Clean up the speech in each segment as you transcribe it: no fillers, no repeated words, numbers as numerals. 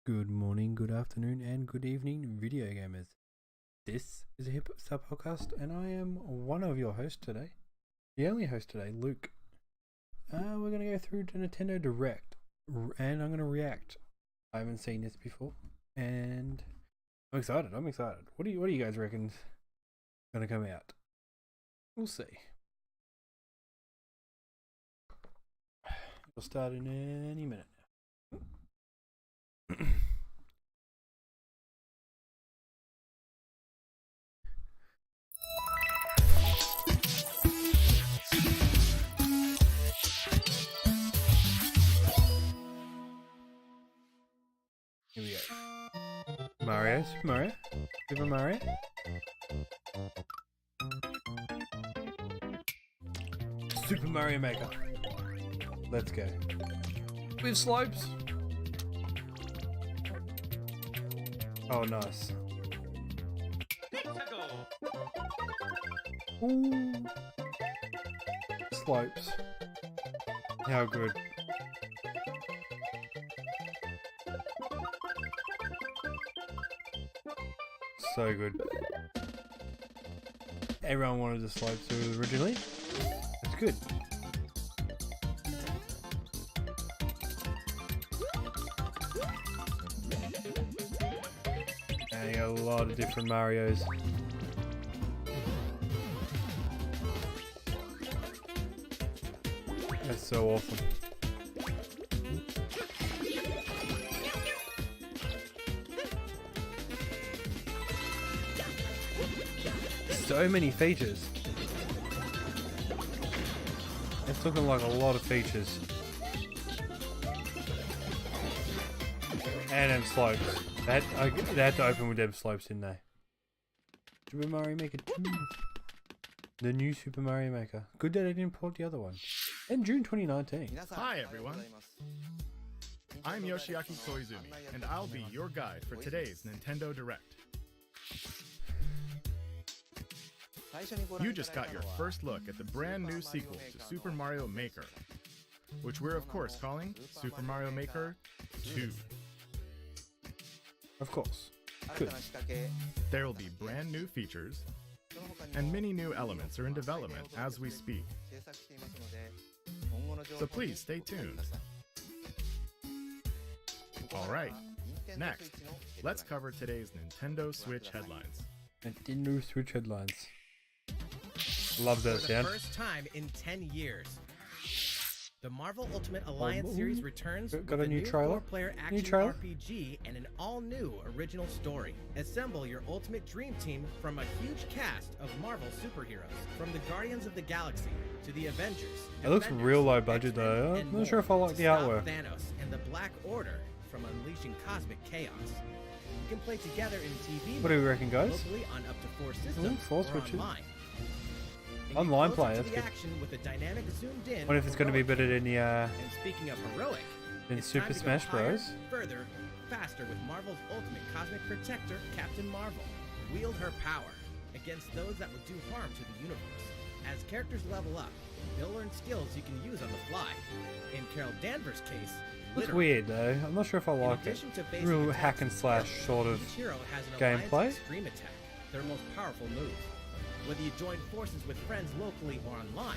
Good morning, good afternoon, and good evening, video gamers. This is a hitstart podcast, and I am one of your hosts today. The only host today, Luke. We're going to go through the Nintendo Direct, and I'm going to react. I haven't seen this before, and I'm excited. What do you guys reckon's going to come out? We'll see. We'll start in any minute now. Here we go. Super Mario. Super Mario Maker. Let's go. With slopes. Oh, nice. Ooh. Slopes. How good. So good. Everyone wanted the slopes originally. That's good. And you got a lot of different Marios. That's so awesome. So many features. It's looking like a lot of features. And them slopes. They had to open with them slopes, didn't they? Super Mario Maker 2. The new Super Mario Maker. Good that I didn't port the other one. In June 2019. Hi everyone. I'm Yoshiaki Koizumi, and I'll be your guide for today's Nintendo Direct. You just got your first look at the brand new sequel to Super Mario Maker, which we're of course calling Super Mario Maker 2. Of course. Good. There will be brand new features, and many new elements are in development as we speak. So please stay tuned. Alright, next, let's cover today's Nintendo Switch headlines. Nintendo Switch headlines. Love that For the sound. first time in 10 years, the Marvel Ultimate Alliance series returns Got with a new trailer? four-player action RPG and an all-new original story. Assemble your ultimate dream team from a huge cast of Marvel superheroes, from the Guardians of the Galaxy to the Avengers. It looks real low budget though. I'm not sure if I like the artwork. Thanos and the Black Order from unleashing cosmic chaos. You can play together in TV. What do we reckon, guys? Locally on up to 4 systems 4 or switches. online. Online play, that's the good. action with a dynamic zoomed in. What if it's going to be better than the And speaking of heroic, than it's Super time to go Smash higher, Bros? Further, faster with Marvel's ultimate cosmic protector, Captain Marvel. Wield her power against those that would do harm to the universe. As characters level up, they'll learn skills you can use on the fly. In Carol Danvers' case, Looks weird though. I'm not sure if I like it. Real hack and slash sort of each hero has an gameplay. Alliance Extreme Attack, their most powerful move. Whether you join forces with friends locally or online,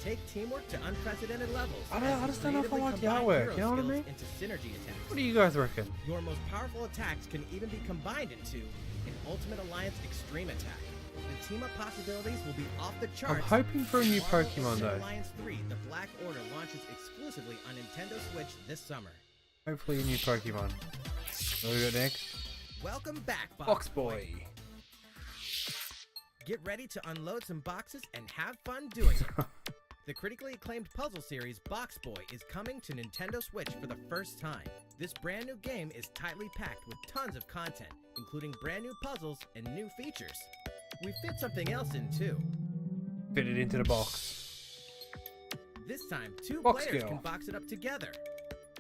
take teamwork to unprecedented levels. I just don't know if I like the artwork, you know what I mean? Into synergy attacks. What do you guys reckon? Your most powerful attacks can even be combined into an Ultimate Alliance Extreme Attack. The team-up possibilities will be off the charts. I'm hoping for a new Marvel Pokemon Ultimate though. Alliance 3, the Black Order launches exclusively on Nintendo Switch this summer. Hopefully a new Pokemon. What do we got next? Welcome back, Box Boy. Get ready to unload some boxes and have fun doing it. The critically acclaimed puzzle series Box Boy is coming to Nintendo Switch for the first time. This brand new game is tightly packed with tons of content, including brand new puzzles and new features. We fit something else in too. Fit it into the box. This time, 2 Box players girl. can box it up together.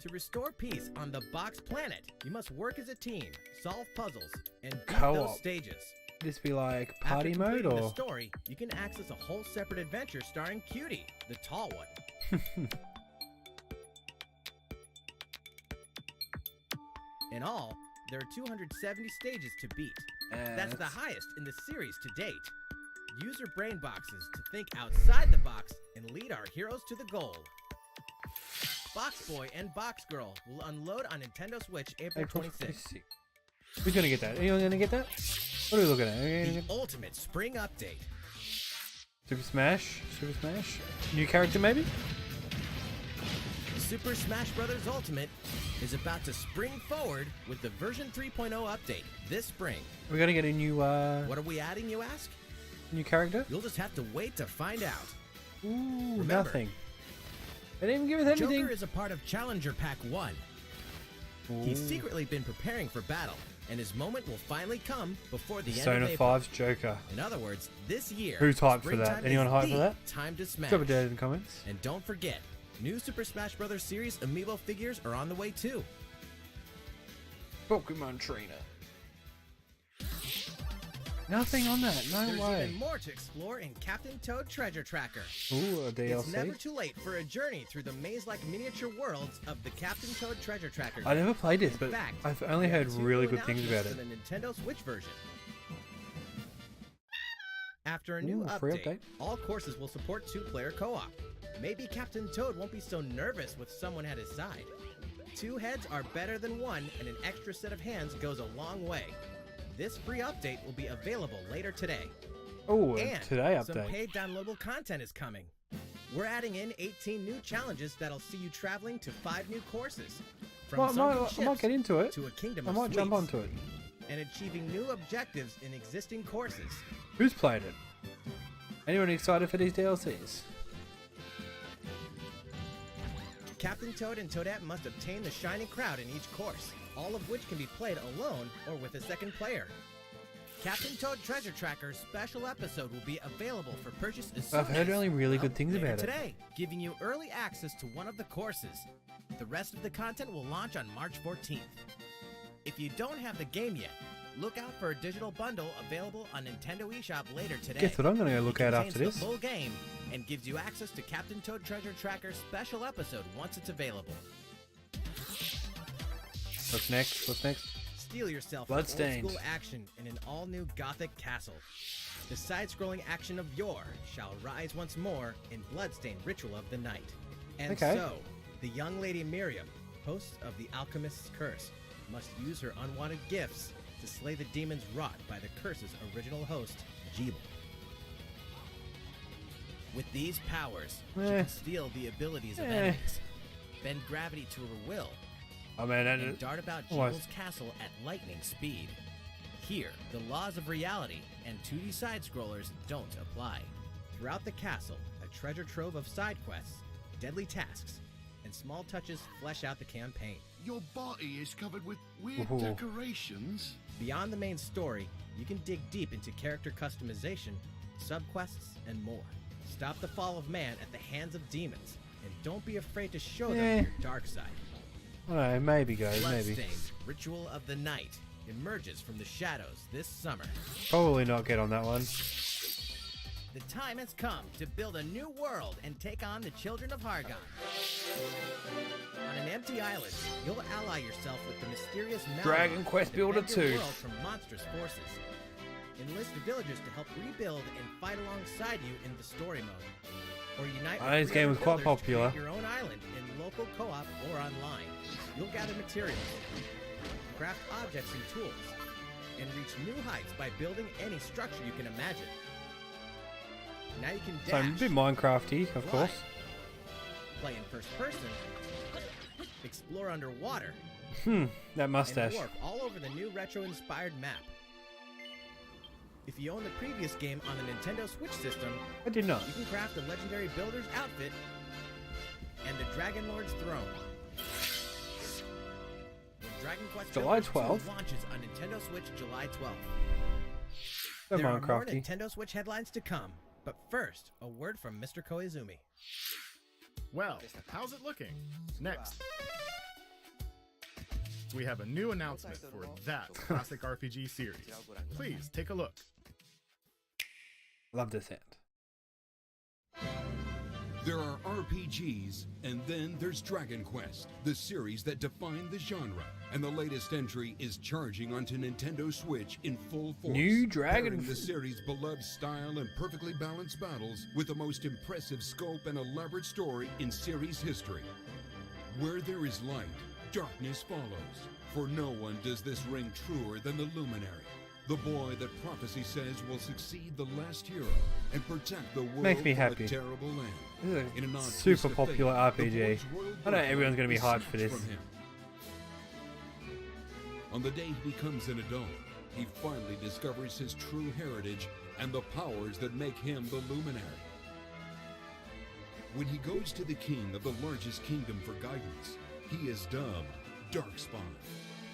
To restore peace on the Box Planet, you must work as a team, solve puzzles, and beat Co-op. those stages. This be like party After mode completing or? the story, you can access a whole separate adventure starring Cutie, the tall one. In all, there are 270 stages to beat. That's the highest in the series to date. Use your brain boxes to think outside the box and lead our heroes to the goal. Box Boy and Box Girl will unload on Nintendo Switch April 26th. Who's gonna get that? Anyone gonna get that? What are we looking at? The ultimate spring update. Super Smash? Super Smash? New character maybe? Super Smash Bros. Ultimate is about to spring forward with the version 3.0 update this spring. We're gonna get a new What are we adding, you ask? new character? You'll just have to wait to find out. Ooh, Remember, nothing. They didn't even give us anything. Joker is a part of Challenger Pack 1. He's secretly been preparing for battle, and his moment will finally come before the end Persona of April. 5's Joker. In other words, this year, Who's hyped for that? springtime Anyone is hyped for the that? time to smash. Drop it down in the comments. And don't forget, new Super Smash Bros. Series amiibo figures are on the way too. Pokemon Trainer. Nothing on that. No There's way. even more to explore in Captain Toad Treasure Tracker. Ooh, a DLC. It's never too late for a journey through the maze-like miniature worlds of the Captain Toad Treasure Tracker. I never played this, In but fact, I've only there are heard two really new good things about it. announcements for the Nintendo Switch version. After a new Ooh, free update, update. all courses will support 2-player co-op. Maybe Captain Toad won't be so nervous with someone at his side. 2 heads are better than 1, and an extra set of hands goes a long way. This free update will be available later today. Oh, And today some update. paid downloadable content is coming. We're adding in 18 new challenges that'll see you traveling to 5 new courses. From I might ships get into it. to a kingdom I of might jump sweets, onto it. and achieving new objectives in existing courses. Who's played it? Anyone excited for these DLCs? Captain Toad and Toadette must obtain the Shining Crowd in each course, all of which can be played alone or with a second player. Captain Toad Treasure Tracker's special episode will be available for purchase as soon I've heard as, only really good well, things later about it. today, giving you early access to one of the courses. The rest of the content will launch on March 14th. If you don't have the game yet, look out for a digital bundle available on Nintendo eShop later today. Guess what I'm gonna go look It at contains after this? the full game and gives you access to Captain Toad Treasure Tracker's special episode once it's available. What's next? What's next? Steal yourself Bloodstained. old-school action in an all-new Gothic castle. The side-scrolling action of yore shall rise once more in Bloodstained Ritual of the Night. And Okay. so, the young lady Miriam, host of the Alchemist's Curse, must use her unwanted gifts to slay the demons wrought by the curse's original host, Jeeble. With these powers, she can steal the abilities of enemies, bend gravity to her will, Oh man, and dart about almost- Jeeble's castle at lightning speed. Here, the laws of reality and 2D side-scrollers don't apply. Throughout the castle, a treasure trove of side quests, deadly tasks, and small touches flesh out the campaign. Your body is covered with weird Ooh. decorations. Beyond the main story, you can dig deep into character customization, subquests, and more. Stop the fall of man at the hands of demons, and don't be afraid to show them your dark side. I don't know, maybe guys, maybe. Bloodstained Ritual of the Night emerges from the shadows this summer. Probably not get on that one. The time has come to build a new world and take on the children of Hargon. On an empty island, you'll ally yourself with the mysterious Malron Dragon Quest to Builder defend your 2. world from monstrous forces. Enlist villagers to help rebuild and fight alongside you in the story mode. Or unite with This game was quite villagers to popular. create your own island in local co-op or online. You'll gather materials, craft objects and tools, and reach new heights by building any structure you can imagine. Now you can So dash, a bit Minecrafty, of fly, course. play in first person, explore underwater, That and mustache. warp all over the new retro-inspired map. If you own the previous game on the Nintendo Switch system, I did not. you can craft the legendary builder's outfit and the Dragon Lord's throne. When Dragon Quest July Builder 2 12th? launches on Nintendo Switch July 12th. So There are more Minecrafty. Nintendo Switch headlines to come, but first, a word from Mr. Koizumi. Well, how's it looking? Next. We have a new announcement for that classic RPG series. Please take a look. Love this sound. There are RPGs, and then there's Dragon Quest, the series that defined the genre. And the latest entry is charging onto Nintendo Switch in full force. New Dragon pairing the series' beloved style and perfectly balanced battles with the most impressive scope and elaborate story in series history. Where there is light, darkness follows. For no one does this ring truer than the Luminary. The boy that prophecy says will succeed the last hero and protect the world Makes me from happy. a terrible land. This In is an a odd super twist of popular fate, the RPG. boy's royal I know everyone's going to be birthright hyped for is this. snatched from him. On the day he becomes an adult, he finally discovers his true heritage and the powers that make him the Luminary. When he goes to the king of the largest kingdom for guidance, he is dubbed Darkspawn.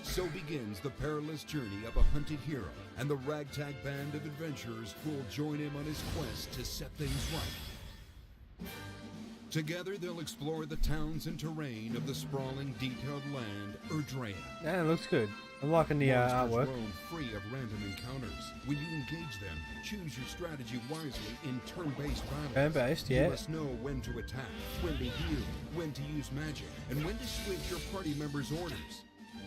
So begins the perilous journey of a hunted hero and the ragtag band of adventurers who will join him on his quest to set things right. Together they'll explore the towns and terrain of the sprawling, detailed land Erdrea. Yeah, it looks good. I'm liking the Monsters artwork. roam free of random encounters. When you engage them, choose your strategy wisely in turn-based battles. Turn-based, You yeah. must know when to attack, when to heal, when to use magic, and when to switch your party members' orders.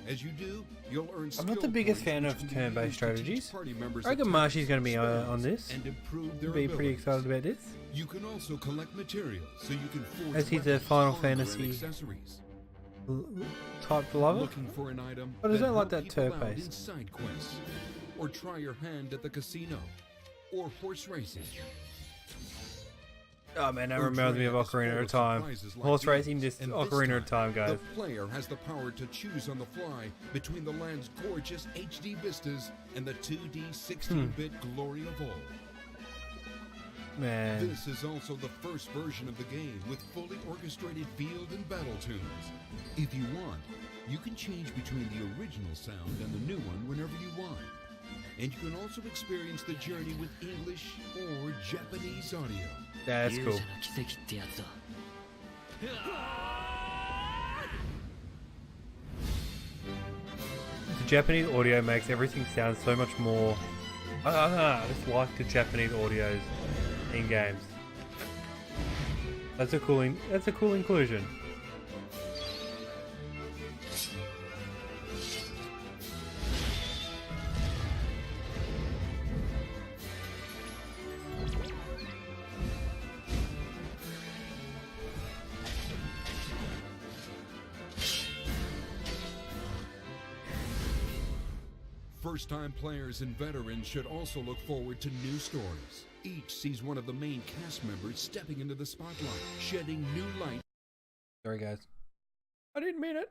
As you do, you'll earn I'm not the skill biggest points fan which of can be turn-based used to teach strategies. party members I reckon attacks, Marshy's going to be on spells, this. and improve their Be pretty abilities. excited about this. You can also collect materials so you can forge As he's a weapons, Final armor, and Fantasy accessories. Type lover. Looking for an item But I don't like help that people out turn-based. in side quests, or try your hand at the casino, or horse racing. Oh man, that Or reminds me of try out Ocarina the of Time. surprises like Horse these. racing, just And this Ocarina of Time, guys. The player has the power to choose on the fly between the land's gorgeous HD vistas and the 2D 16-bit glory of old. Man. This is also the first version of the game with fully orchestrated field and battle tunes. If you want, you can change between the original sound and the new one whenever you want. And you can also experience the journey with English or Japanese audio. Yeah, that's cool. 奇跡ってやつだ。 The Japanese audio makes everything sound so much more. I just like the Japanese audios in games. That's a cool inclusion. First-time players and veterans should also look forward to new stories. Each sees one of the main cast members stepping into the spotlight, shedding new light Sorry, guys. I didn't mean it.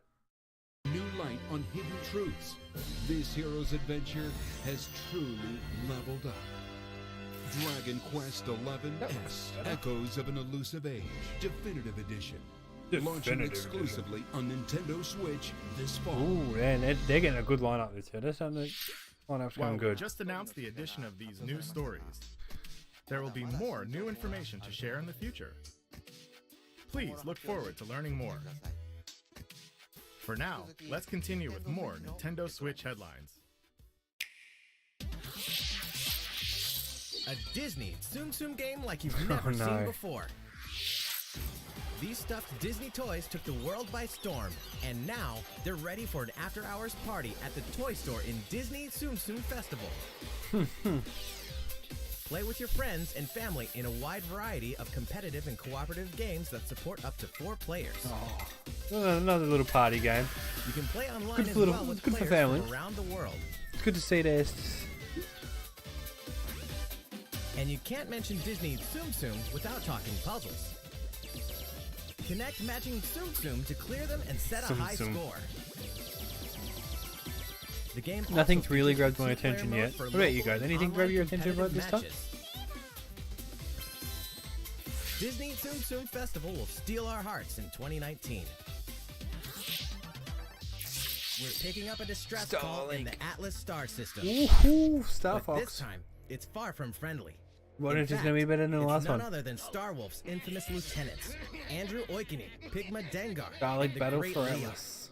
on hidden truths. This hero's adventure has truly leveled up. Dragon Quest XI S, Echoes of an Elusive Age, Definitive Edition. Launching Definitive exclusively on Nintendo Switch this fall. Ooh, man, they're getting a good lineup this year. They're starting to lineup's Well, going we good. just announced the addition of these new stories. There will be more new information to share in the future. Please look forward to learning more. For now, let's continue with more Nintendo Switch headlines. A Disney Tsum Tsum game like you've never no. seen before. These stuffed Disney toys took the world by storm, and now they're ready for an after-hours party at the toy store in Disney Tsum Tsum Festival. Play with your friends and family in a wide variety of competitive and cooperative games that support up to 4 players. Oh, another little party game. You can play online Good as for little- well with good for players families. from around the world. It's good to see this. And you can't mention Disney Tsum Tsum without talking puzzles. Connect matching Tsum Tsum to clear them and set a Tsum high Tsum. score. The game Nothing's also really features grabbed my two-player attention mode yet. for What about you local guys? and Anything online grab your attention about competitive this stuff? matches. Disney Tsum Tsum Festival will steal our hearts in 2019. We're picking up a distress call in the Atlas star system. Woohoo! Star But this Fox. time, it's far from friendly. What In if it's fact, gonna be better than the it's last none one? other than Starwolf's infamous lieutenants, Andrew Oikonen, Pigma Dengar, Dalek and the Battle Great for Leo. Atlas.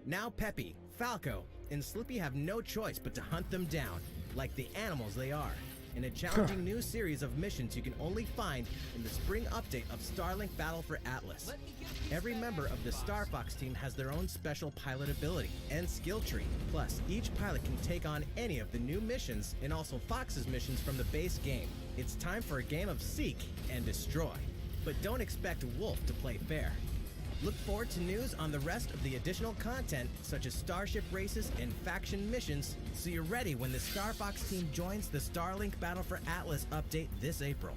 Now Peppy, Falco, and Slippy have no choice but to hunt them down, like the animals they are. in a challenging new series of missions you can only find in the spring update of Starlink Battle for Atlas. Every member of the Star Fox team has their own special pilot ability and skill tree. Plus, each pilot can take on any of the new missions and also Fox's missions from the base game. It's time for a game of seek and destroy. But don't expect Wolf to play fair. Look forward to news on the rest of the additional content, such as starship races and faction missions, so you're ready when the Star Fox team joins the Starlink Battle for Atlas update this April.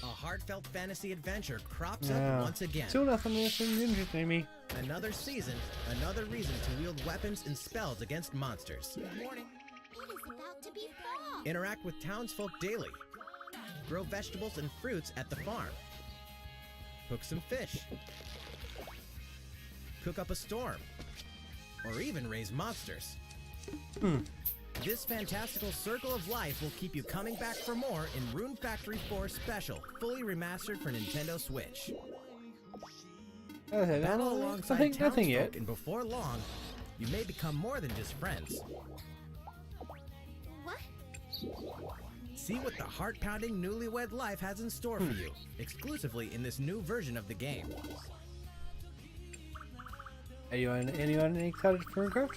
A heartfelt fantasy adventure crops up once again. Still nothing interesting me. Another season, another reason to wield weapons and spells against monsters. Morning. It is about to be fall. Interact with townsfolk daily. Grow vegetables and fruits at the farm. Cook some fish. Cook up a storm. Or even raise monsters. This fantastical circle of life will keep you coming back for more in Rune Factory 4 Special, fully remastered for Nintendo Switch. Battle alongside nothing yet. townsfolk, and before long, you may become more than just friends. What? See what the heart-pounding newlywed life has in store for you, exclusively in this new version of the game. Anyone excited for Minecraft?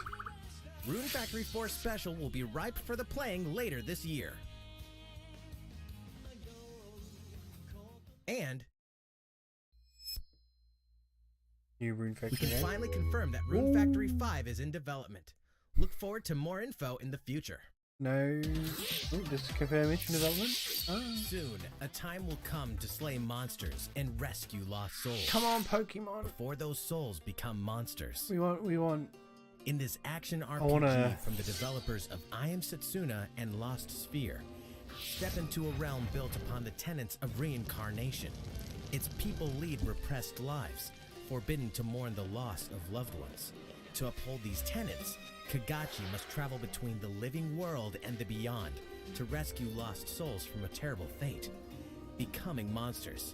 Rune Factory 4 Special will be ripe for the playing later this year. And New Rune we Factory can game? finally confirm that Rune Factory 5 is in development. Look forward to more info in the future. No. Just confirm mission development. Oh. Soon, a time will come to slay monsters and rescue lost souls. Come on, Pokemon. Before those souls become monsters. We want. In this action RPG wanna- from the developers of I Am Setsuna and Lost Sphere, step into a realm built upon the tenets of reincarnation. Its people lead repressed lives, forbidden to mourn the loss of loved ones. To uphold these tenets, Kagachi must travel between the living world and the beyond to rescue lost souls from a terrible fate, becoming monsters.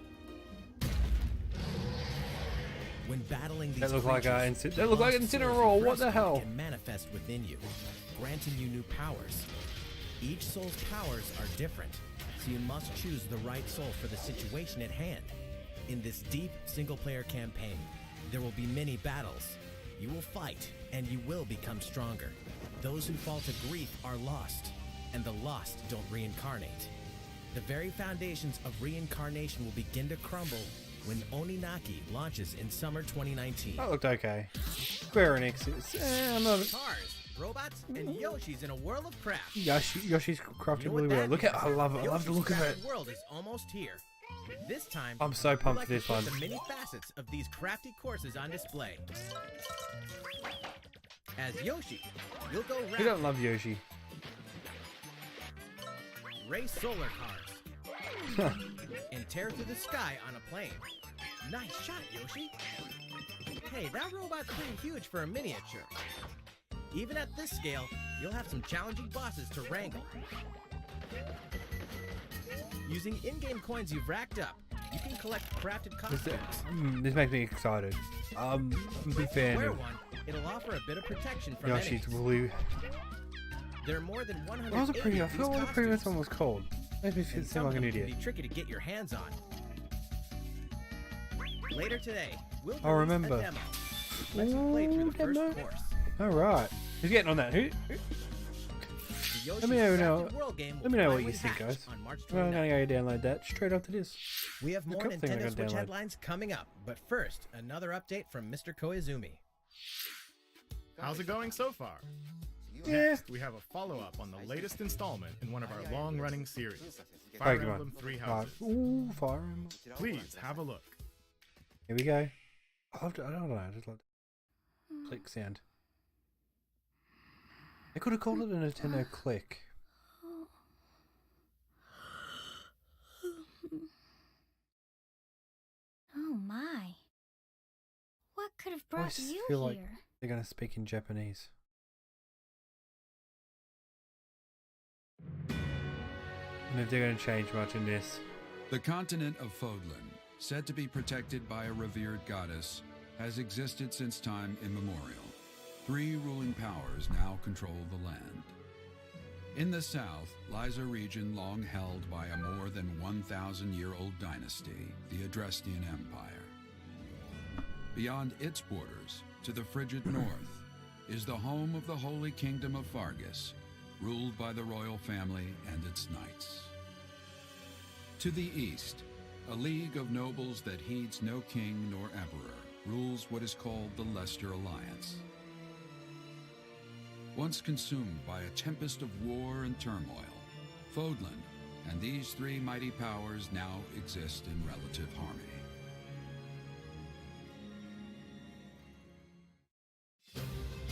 When battling these That look like creatures, that look like lost Incineroar. souls What the rescued hell? can manifest within you, granting you new powers. Each soul's powers are different, so you must choose the right soul for the situation at hand. In this deep single-player campaign, there will be many battles. You will fight, and you will become stronger. Those who fall to grief are lost, and the lost don't reincarnate. The very foundations of reincarnation will begin to crumble when Oninaki launches in summer 2019. That looked okay. Square Enix is. I'm not. Cars, robots, and Yoshis in a world of craft. Yoshi's crafted You know really what well. that Look at. I means? love it. I love the Yoshi's look of it. crafted world is almost here. This time, I'm so we'd pumped like for this to put one. the many facets of these crafty courses on display. As Yoshi, you'll go You round, don't love Yoshi. race solar cars, and tear through the sky on a plane. Nice shot, Yoshi. Hey, that robot's pretty huge for a miniature. Even at this scale, you'll have some challenging bosses to wrangle. Using in-game coins you've racked up, you can collect crafted costumes. This makes me excited. I'm a big fan Wear of one, it'll offer a bit of protection from Yoshi's enemies. blue. There are more than 100 What was the previous? I of these forgot what the previous costumes, one was called. Makes me and seem some like of an them can idiot. be tricky to get your hands on. Later today, we'll I'll release remember. a demo. Let's play through the first demo. course. All right. Who's getting on that? Who? The Yoshi's Let me know- Crafted World game will Let me know what finally you think, hatch guys. on March Well, I'm 29th. gonna go download that straight after this. We have more cool thing I Nintendo gotta Switch download. headlines coming up, but first, another update from Mr. Koizumi. How's it going so far? Yeah. Next, we have a follow-up on the latest installment in one of our long-running series, Fire Pokemon. Emblem Three Right. Houses. Ooh, Fire Emblem. Please have a look. Here we go. I don't know. I just like the click sound. They could have called it a Nintendo Click. Oh my. What could have I brought always you feel like here? they're gonna speak in Japanese. And if they're gonna change much in this. The continent of Fodlan, said to be protected by a revered goddess, has existed since time immemorial. 3 ruling powers now control the land. In the south lies a region long held by a more than 1,000-year-old dynasty, the Adrestian Empire. Beyond its borders, to the frigid north, is the home of the Holy Kingdom of Fargus, ruled by the royal family and its knights. To the east, a league of nobles that heeds no king nor emperor rules what is called the Leicester Alliance. Once consumed by a tempest of war and turmoil, Fodlan and these three mighty powers now exist in relative harmony.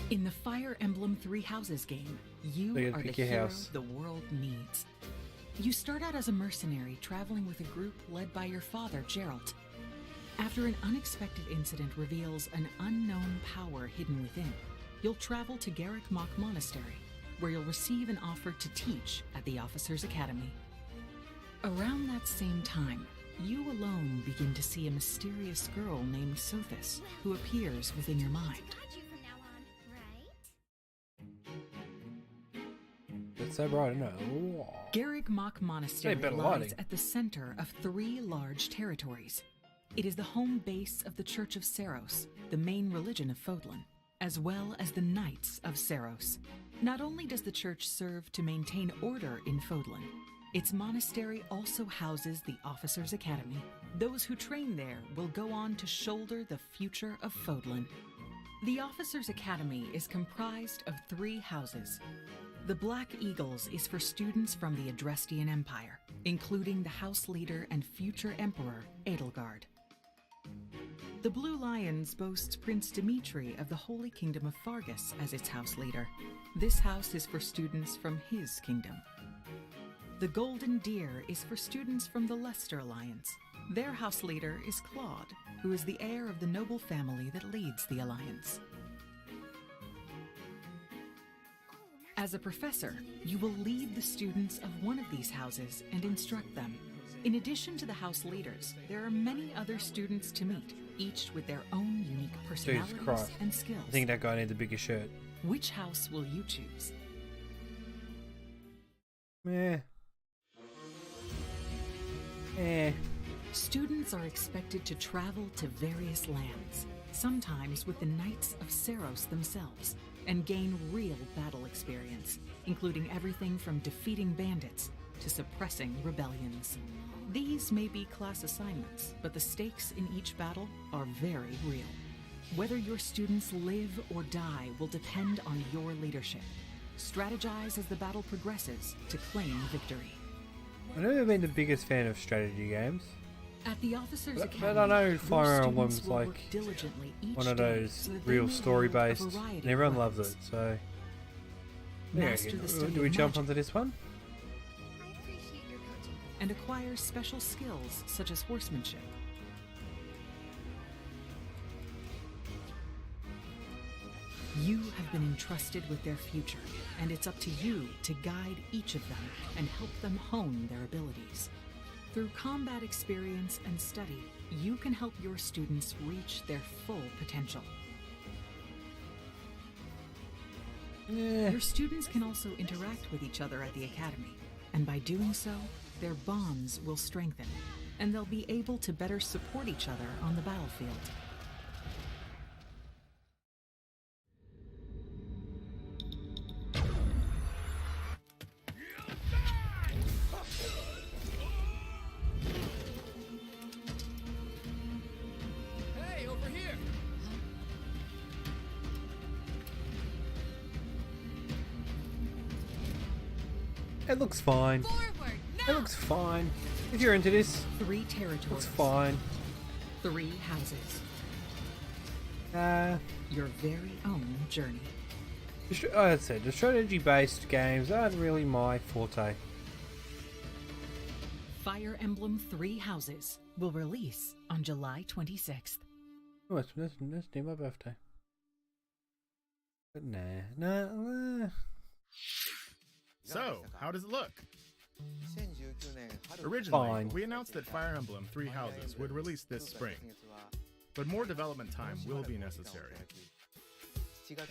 In the Fire Emblem Three Houses game, you So you gotta are the pick your hero house. the world needs. You start out as a mercenary traveling with a group led by your father, Geralt. After an unexpected incident reveals an unknown power hidden within, you'll travel to Garrick Mach Monastery, where you'll receive an offer to teach at the Officers' Academy. Around that same time, you alone begin to see a mysterious girl named Sophis, who appears within your mind. Got you from now on, right? It's so bright, isn't it? Ooh. Garrick Mach Monastery Hey, better lies lighting. at the center of three large territories. It is the home base of the Church of Seros, the main religion of Fodlan, as well as the Knights of Seros. Not only does the church serve to maintain order in Fodlan, its monastery also houses the Officers' Academy. Those who train there will go on to shoulder the future of Fodlan. The Officers' Academy is comprised of three houses. The Black Eagles is for students from the Adrestian Empire, including the House Leader and future Emperor, Edelgard. The Blue Lions boasts Prince Dimitri of the Holy Kingdom of Fargus as its House Leader. This house is for students from his kingdom. The Golden Deer is for students from the Leicester Alliance. Their House Leader is Claude, who is the heir of the noble family that leads the Alliance. As a professor, you will lead the students of one of these houses and instruct them. In addition to the house leaders, there are many other students to meet, each with their own unique personalities Christ. and skills. I think that guy needs a bigger shirt. Which house will you choose? Meh. Eh. Students are expected to travel to various lands, sometimes with the Knights of Seros themselves, and gain real battle experience, including everything from defeating bandits to suppressing rebellions. These may be class assignments, but the stakes in each battle are very real. Whether your students live or die will depend on your leadership. Strategize as the battle progresses to claim victory. I've never been the biggest fan of strategy games. At the Officers' But Academy, I know your Fire students Emblem's will work like diligently each one of day those so that they real may story learn a based, variety and of everyone loves weapons. it. So, yeah, Master the study do we of jump magic onto this one? I appreciate your coaching. and acquire special skills such as horsemanship. You have been entrusted with their future, and it's up to you to guide each of them and help them hone their abilities. Through combat experience and study, you can help your students reach their full potential. Yeah. Your students can also interact with each other at the academy, and by doing so, their bonds will strengthen, and they'll be able to better support each other on the battlefield. Hey, over here! It looks fine. Forward, It looks fine. If you're into this, 3 it territories, looks fine. 3 houses, your very own journey. Like I said, the strategy-based games aren't really my forte. Fire Emblem 3 Houses will release on July 26th. Oh, it's near my birthday. But nah. So, how does it look? Originally, Fine. we announced that Fire Emblem Three Houses would release this spring, but more development time will be necessary.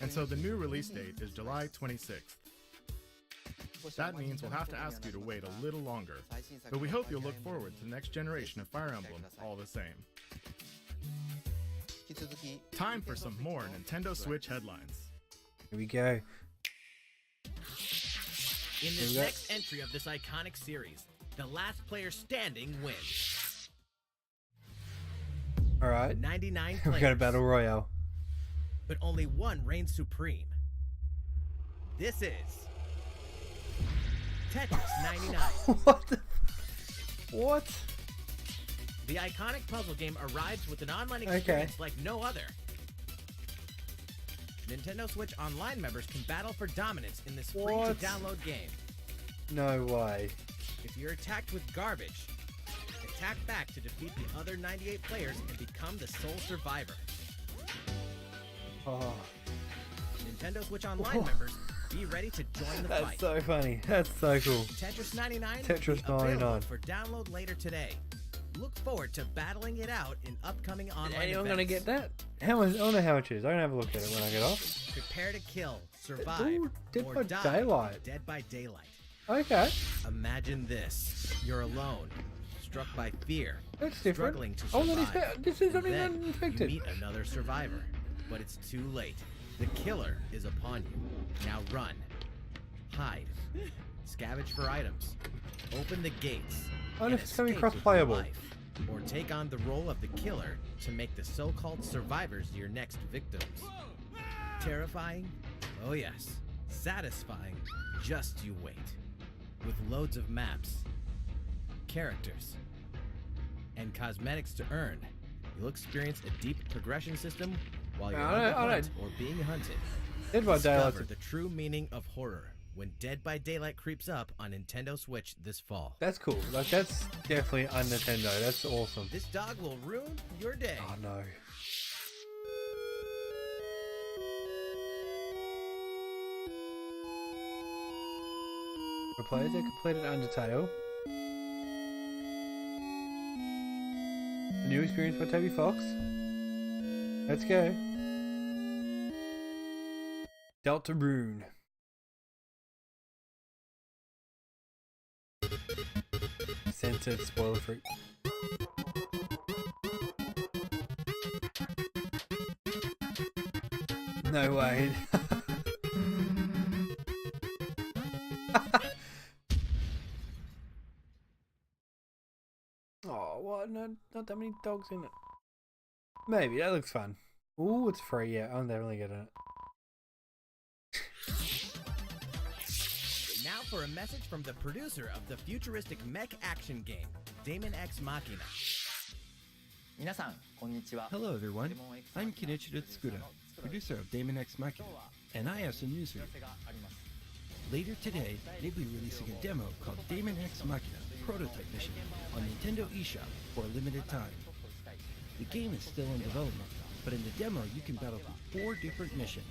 And so the new release date is July 26th. That means we'll have to ask you to wait a little longer, but we hope you'll look forward to the next generation of Fire Emblem all the same. Time for some more Nintendo Switch headlines. Here we go. In this next entry of this iconic series, the last player standing wins. All right. 99 We players, got a battle royale. but only one reigns supreme. This is Tetris 99. What? What? The iconic puzzle game arrives with an online experience like no other. Nintendo Switch Online members can battle for dominance in this free-to-download game. No way. If you're attacked with garbage, attack back to defeat the other 98 players and become the sole survivor. Oh, Nintendo Switch Online members, be ready to join the that's fight. so funny. That's so cool. Tetris 99 Tetris will be available 99. for download later today. Look forward to battling it out in upcoming online Is anyone events. gonna get that? How much? I don't know how much it is. I'm gonna have a look at it when I get off. Prepare to kill, survive, Ooh, Dead or by die. Daylight. Dead by Daylight. Okay, Imagine this: you're alone, struck by fear, that's different. struggling to Oh, survive. no, this is And only then infected. you meet another survivor, but it's too late. The killer is upon you. Now run, hide, scavenge for items, open the gates, Oh, and this is gonna be escape with your cross-playable. life. Or take on the role of the killer to make the so-called survivors your next victims. Terrifying? Oh yes. Satisfying? Just you wait. With loads of maps, characters, and cosmetics to earn, you'll experience a deep progression system while you're on the hunt or being hunted. Dead by Daylight. Discover the true meaning of horror when Dead by Daylight creeps up on Nintendo Switch this fall. That's cool. Like, that's definitely on Nintendo. That's awesome. This dog will ruin your day. Oh no. For players that completed Undertale, a new experience by Toby Fox. Let's go. Deltarune. Censored, spoiler free. No way. Oh, what? No, not that many dogs in it. Maybe, that looks fun. Ooh, it's free, yeah, I'm definitely getting it. Now for a message from the producer of the futuristic mech action game, Daemon X Machina. Hello everyone, I'm Kenichiro Tsukuda, producer of Daemon X Machina, and I have some news for you. Later today, they'll be releasing a demo called Daemon X Machina Prototype Mission on Nintendo eShop for a limited time. The game is still in development, but in the demo you can battle through 4 different missions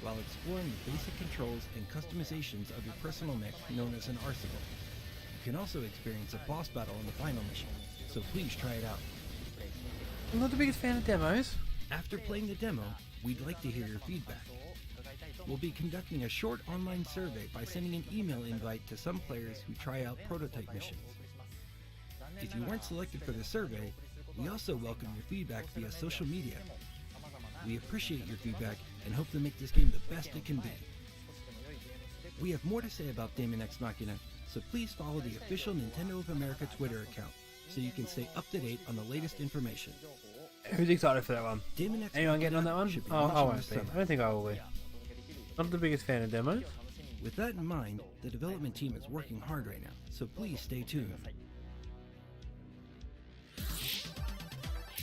while exploring the basic controls and customizations of your personal mech known as an arsenal. You can also experience a boss battle in the final mission, so please try it out. I'm not the biggest fan of demos. After playing the demo, we'd like to hear your feedback. We'll be conducting a short online survey by sending an email invite to some players who try out prototype missions. If you weren't selected for the survey, we also welcome your feedback via social media. We appreciate your feedback and hope to make this game the best it can be. We have more to say about Daemon X Machina, so please follow the official Nintendo of America Twitter account so you can stay up to date on the latest information. Who's excited for that one? Daemon X Anyone getting on that one? should be Oh, I launching won't this be. summer. I don't think I will be. Not the biggest fan of demos. With that in mind, the development team is working hard right now, so please stay tuned.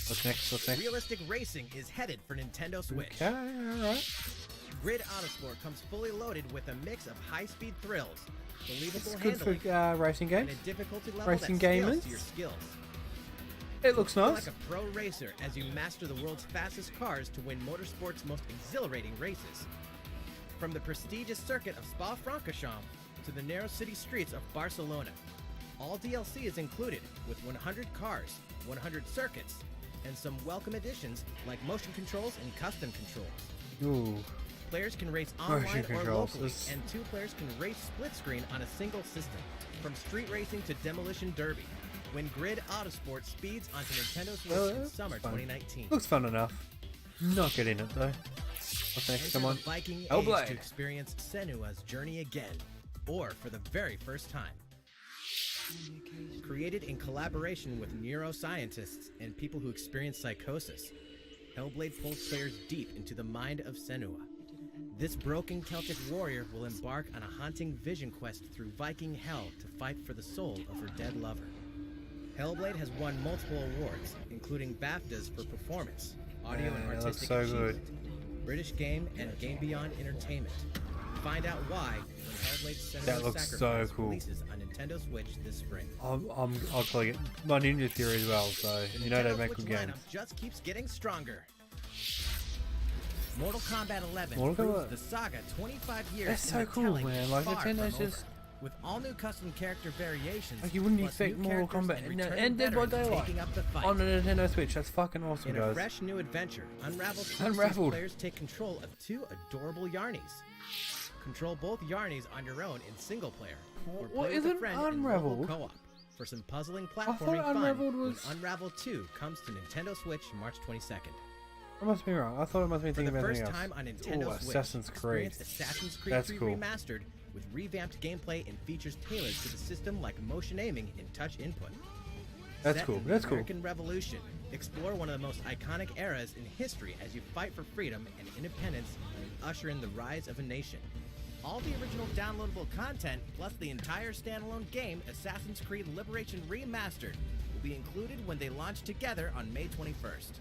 What's next? What's next? Realistic racing is headed for Nintendo Switch. Okay, alright. Grid Autosport comes fully loaded with a mix of high-speed thrills, believable It's good handling, for racing and games. a difficulty level racing that scales gamers. to your skills. It looks Feel nice. like a pro racer as you master the world's fastest cars to win motorsport's most exhilarating races. From the prestigious circuit of Spa-Francorchamps to the narrow city streets of Barcelona, all DLC is included with 100 cars, 100 circuits, and some welcome additions like motion controls and custom controls. Ooh. Players can race Motion online or controls. locally, and 2 players can race split screen on a single system. From street racing to demolition derby. When Grid Autosport speeds onto Nintendo Switch in summer fun. 2019. Looks fun enough. Not getting it though. What's next? Enter Come on. the Viking Hellblade. Age to experience Senua's journey again, or for the very first time. Created in collaboration with neuroscientists and people who experience psychosis, Hellblade pulls players deep into the mind of Senua. This broken Celtic warrior will embark on a haunting vision quest through Viking hell to fight for the soul of her dead lover. Hellblade has won multiple awards, including BAFTAs for performance, audio and that looks artistic so achievement, British Game, and Game Beyond Entertainment. Find out why when Hellblade Senua's That looks so Sacrifice cool. releases on Nintendo Switch this spring. I'll play it. My Ninja Theory as well, so The you know they Nintendo make Switch good games. lineup just keeps getting stronger. Mortal Kombat 11 Mortal proves Kombat. the saga 25 years That's in so the cool, telling man. is Like, far from Nintendo's over. just- With all new custom character variations, Like you wouldn't plus expect new Mortal characters Kombat and and returning Dead by veterans Daylight taking up the fight. on the Nintendo Switch. That's fucking awesome, In a guys. fresh new adventure, Unravel 2 Unraveled. players take control of 2 adorable Yarnies. Control both Yarnies on your own in single player, or What play with a isn't friend in Unraveled? local co-op. For some puzzling thought platforming fun, Unraveled was- when Unravel 2 comes to Nintendo Switch March 22nd. I must be wrong. I thought it must be For thinking the about first something time else. on Nintendo Ooh, Switch, Assassin's Creed. experience Assassin's Creed That's 3 cool. Remastered with revamped gameplay and features tailored to the system like motion aiming and touch input. That's Set cool. in the That's cool. American Revolution. Explore one of the most iconic eras in history as you fight for freedom and independence and usher in the rise of a nation. All the original downloadable content, plus the entire standalone game, Assassin's Creed Liberation Remastered, will be included when they launch together on May 21st.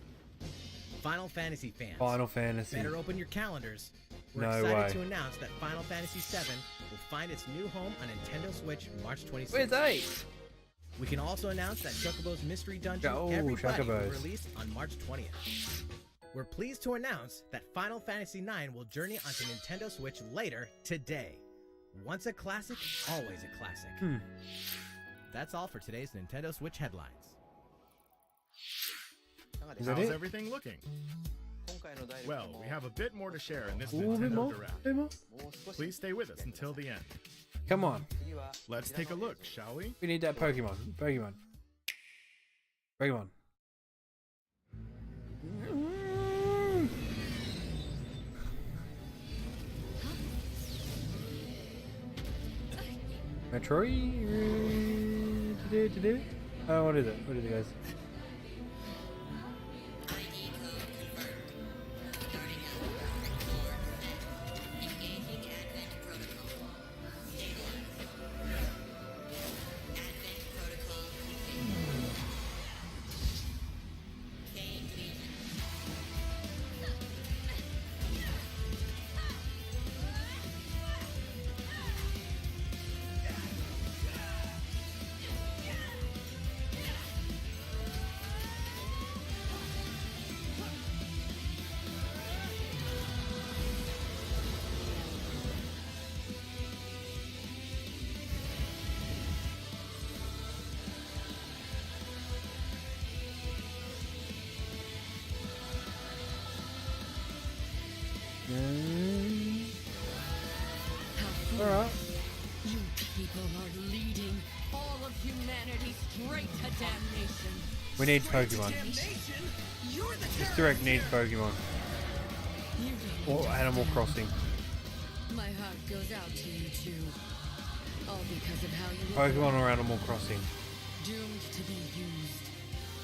Final Fantasy fans, Final Fantasy. better open your calendars. We're No excited way. to announce that Final Fantasy VII will find its new home on Nintendo Switch March 26th. Where's they? We can also announce that Chocobo's Mystery Dungeon Oh, Everybody will Chocobos. release on March 20th. We're pleased to announce that Final Fantasy IX will journey onto Nintendo Switch later today. Once a classic, always a classic. That's all for today's Nintendo Switch headlines. Is that How's it? everything looking? Well, we have a bit more to share in this Ooh, a bit Nintendo more? Direct. Bit more? Please stay with us until the end. Come on. Let's take a look, shall we? We need that Pokemon. Pokemon. Pokemon. Metroid? Oh, what is it? What is it, guys? Alright. You people are leading all of humanity straight to damnation. We need Pokemon. You're the This direct needs Pokemon. You Or Animal Crossing. My heart goes out to you two. All because of how you were Pokemon or Animal Crossing. doomed to be used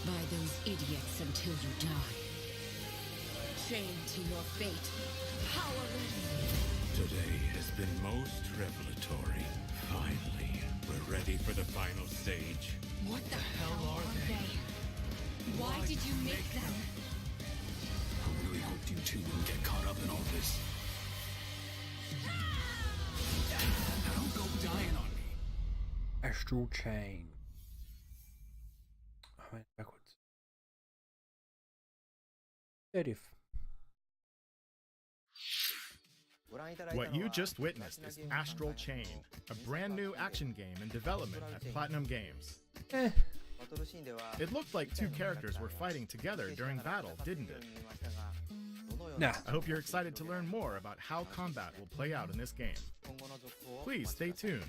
by those idiots until you die. Chained to your fate. Powerless. Today has been most revelatory. Finally, we're ready for the final stage. What the hell are they? Why did you make them? I really hoped you two wouldn't get caught up in all this. Now don't go dying on me. Astral Chain. I went backwards. If. What you just witnessed is Astral Chain, a brand new action game in development at Platinum Games. It looked like two characters were fighting together during battle, didn't it? Nah. I hope you're excited to learn more about how combat will play out in this game. Please stay tuned.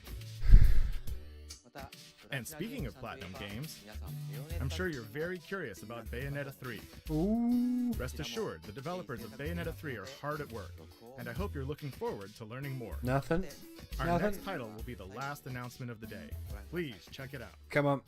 And speaking of Platinum games, I'm sure you're very curious about Bayonetta 3. Ooh. Rest assured, the developers of Bayonetta 3 are hard at work, and I hope you're looking forward to learning more. Nothing. Our Nothing. next title will be the last announcement of the day. Please check it out. Come on.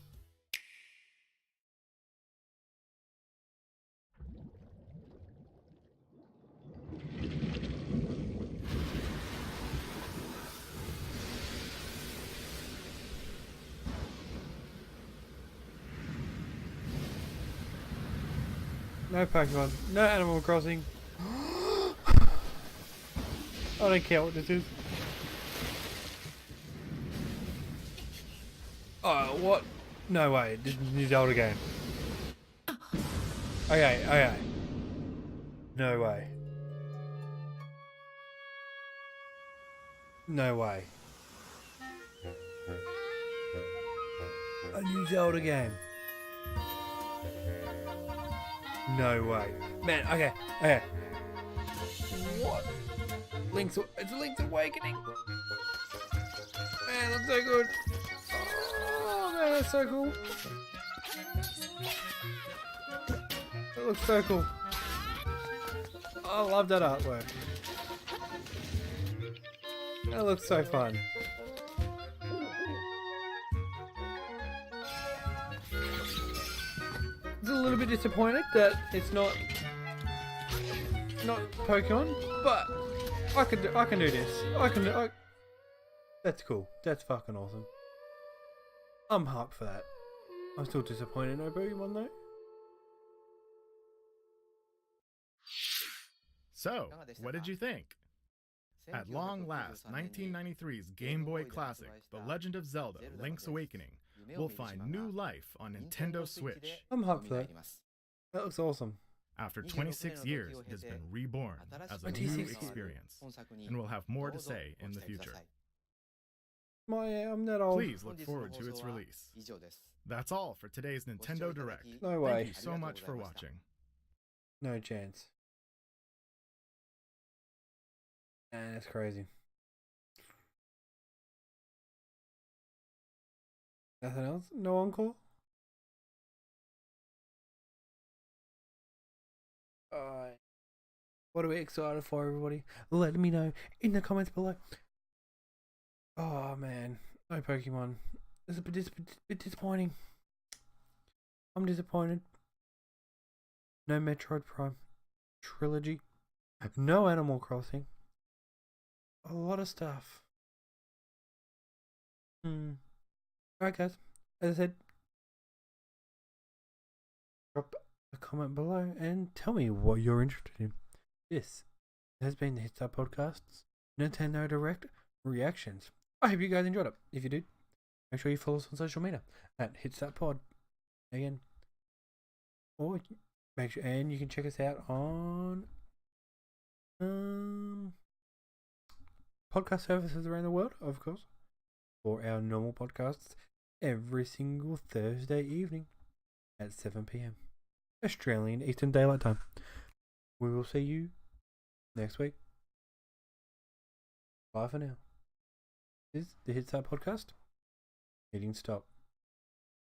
No Pokemon, no Animal Crossing. I don't care what this is. Oh, what? No way, this is a new Zelda game. Okay. No way. No way. A new Zelda game. No way. Man, okay. What? It's Link's Awakening. Man, that's so good. Oh, man, that's so cool. It looks so cool. I love that artwork. That looks so fun. A little bit disappointed that it's not Pokemon, but I can do this. That's cool. That's fucking awesome. I'm hyped for that. I'm still disappointed no Pokemon though. So, what did you think? At long last, 1993's Game Boy classic, The Legend of Zelda: Link's Awakening, will find new life on Nintendo Switch. I'm hyped for that. That looks awesome. After 26 years, it has been reborn as a new experience, and we'll have more to say in the future. I'm that old. Please look forward to its release. That's all for today's Nintendo Direct. No way. Thank you so much for watching. No chance. Man, that's crazy. Nothing else? No encore? What are we excited for, everybody? Let me know in the comments below. Oh man, no Pokemon. It's a bit disappointing. I'm disappointed. No Metroid Prime trilogy. No Animal Crossing. A lot of stuff. Alright guys, as I said, drop a comment below and tell me what you're interested in. This has been the Hitstart Podcast's Nintendo Direct reactions. I hope you guys enjoyed it. If you did, make sure you follow us on social media at HitstartPod. Again, or make sure, and you can check us out on podcast services around the world, of course, for our normal podcasts every single Thursday evening at 7 p.m. Australian Eastern Daylight Time. We will see you next week. Bye for now. This is the Hitstart Podcast. Hitting stop.